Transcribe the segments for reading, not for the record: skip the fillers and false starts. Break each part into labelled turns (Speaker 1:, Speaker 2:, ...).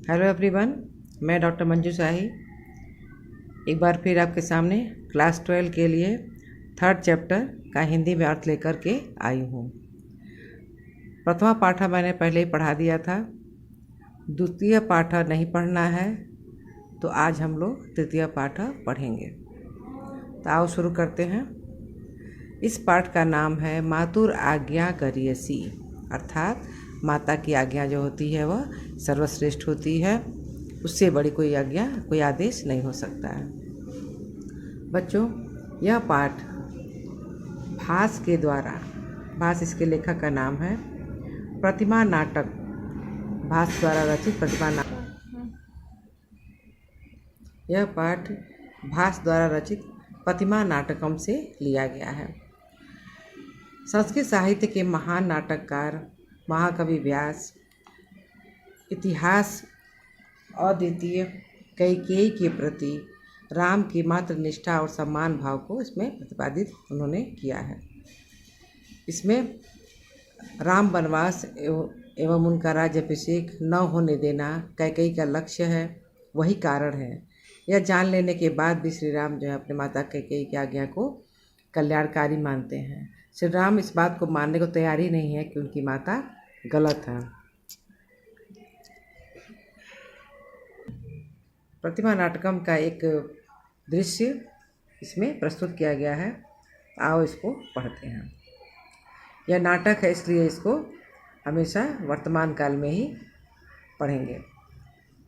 Speaker 1: Hello everyone, मैं doctor Manju शाही एक बार फिर आपके सामने क्लास 12 के लिए 3rd चैप्टर का हिंदी में अर्थ लेकर के आई हूँ। प्रथमा पाठ मैंने पहले ही पढ़ा दिया था। द्वितीय पाठ नहीं पढ़ना है तो आज हम लोग तृतीय पाठ पढ़ेंगे। तो आओ शुरू करते हैं। इस पाठ का नाम है मातुर आज्ञा करियसी, अर्थात माता की आज्ञा जो होती है वह सर्वश्रेष्ठ होती है, उससे बड़ी कोई आज्ञा कोई आदेश नहीं हो सकता है। बच्चों, यह पाठ भास के द्वारा, भास इसके लेखक का नाम है, प्रतिमा नाटक, भास द्वारा रचित प्रतिमा नाटक। यह पाठ भास द्वारा रचित प्रतिमा नाटकम से लिया गया है। संस्कृत साहित्य के महान नाटककार महाकवि व्यास इतिहास अद्वितीय कैकेयी के प्रति राम की मात्र निष्ठा और सम्मान भाव को इसमें प्रतिपादित उन्होंने किया है। इसमें राम वनवास एवं उनका राज्याभिषेक न होने देना कैकेयी का लक्ष्य है, वही कारण है। यह जान लेने के बाद भी श्री राम जो है अपने माता कैकेयी की आज्ञा को कल्याणकारी मानते हैं। श्री राम इस बात को मानने को तैयार ही नहीं है कि उनकी माता गलत है। प्रतिमा नाटकम का एक दृश्य इसमें प्रस्तुत किया गया है। आओ इसको पढ़ते हैं। यह नाटक है, इसलिए इसको हमेशा वर्तमान काल में ही पढ़ेंगे।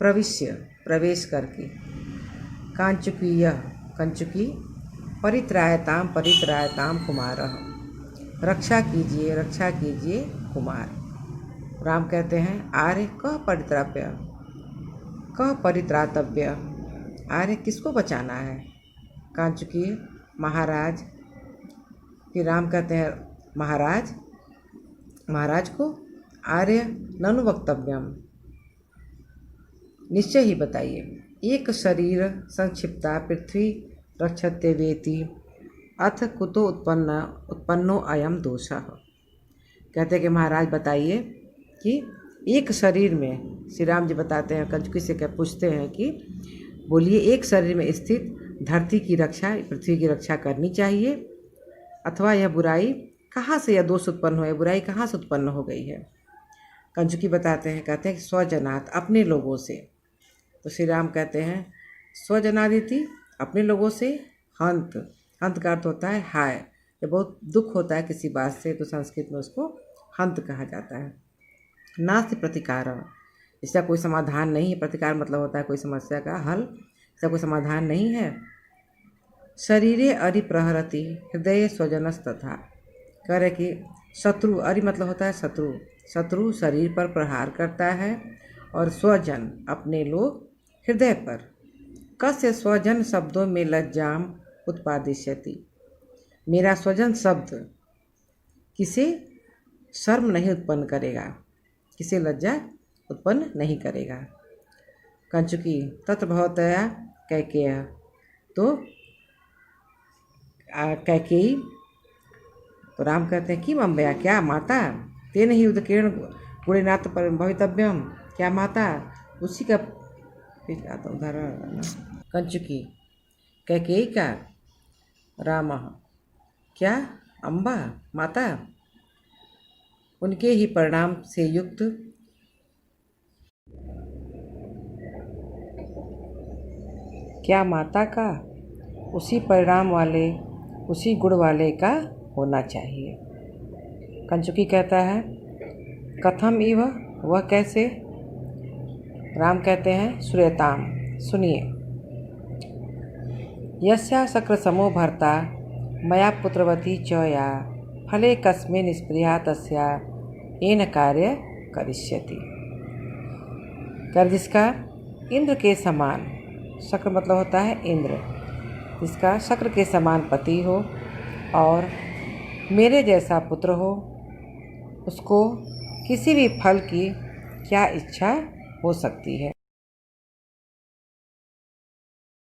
Speaker 1: प्रविश्य, प्रवेश करके, कांचुकीय, कंचुकी, परित्रायताम, परित्रायताम कुमारः, रक्षा कीजिए, रक्षा कीजिए कुमार। राम कहते हैं आर्य कह परित्राप्य, कह परित्रातव्य, आर्य किसको बचाना है। कांचुकीय, महाराज। फिर राम कहते हैं महाराज, महाराज को। आर्य ननु वक्तव्यम, निश्चय ही बताइए। एक शरीर संक्षिप्ता पृथ्वी रक्षते वेति, अथ कुतो उत्पन्नो अयम दोषः। कहते हैं कि महाराज बताइए कि एक शरीर में, श्री राम जी बताते हैं, कंचुकी से क्या पूछते हैं कि बोलिए, एक शरीर में स्थित धरती की रक्षा, पृथ्वी की रक्षा करनी चाहिए, अथवा यह बुराई कहाँ से, यह दोष उत्पन्न हो, यह बुराई कहाँ से उत्पन्न हो गई है। कंचुकी बताते हैं, कहते हैं कि स्वजनात, अपने लोगों से। तो श्री राम कहते हैं स्वजनादिति, अपने लोगों से। हंत, हंत का अर्थ होता है हाय। जब बहुत दुख होता है किसी बात से तो संस्कृत में उसको हंत कहा जाता है। नास्ति प्रतिकार, इसका कोई समाधान नहीं है। प्रतिकार मतलब होता है कोई समस्या का हल, इसका कोई समाधान नहीं है। शरीरे अरि प्रहरति हृदय स्वजनस तथा, कह रहे कि शत्रु, अरि मतलब होता है शत्रु, शत्रु शरीर पर प्रहार करता है, और स्वजन अपने लोग हृदय पर। कस्य स्वजन शब्दों में लज्जाम उत्पादिष्यति, मेरा स्वजन शब्द किसे शर्म नहीं उत्पन्न करेगा, किसे लज्जा उत्पन्न नहीं करेगा। कंचुकी, तत्र भवतया कैकेयी, तो कैकेयी, तो राम कहते हैं कि अम्बया, क्या माता, तेन ही उदकीर्ण गुणेनाथ पर भवितव्यम, क्या माता, उसी का उदाहरण। कंचुकी, कैकेयी का, राम, क्या अम्बा, माता, उनके ही परिणाम से युक्त क्या माता का उसी परिणाम वाले, उसी गुण वाले का होना चाहिए। कंचुकी कहता है कथम इव, वह कैसे। राम कहते हैं श्रूयताम, सुनिए। यस्या शक्र समो भर्ता मया पुत्रवती च या, फले कस्मिन् स्पृहा तस्या येन कार्य करिष्यति। कर जिसका इंद्र के समान, शक्र मतलब होता है इंद्र, जिसका शक्र के समान पति हो और मेरे जैसा पुत्र हो, उसको किसी भी फल की क्या इच्छा हो सकती है।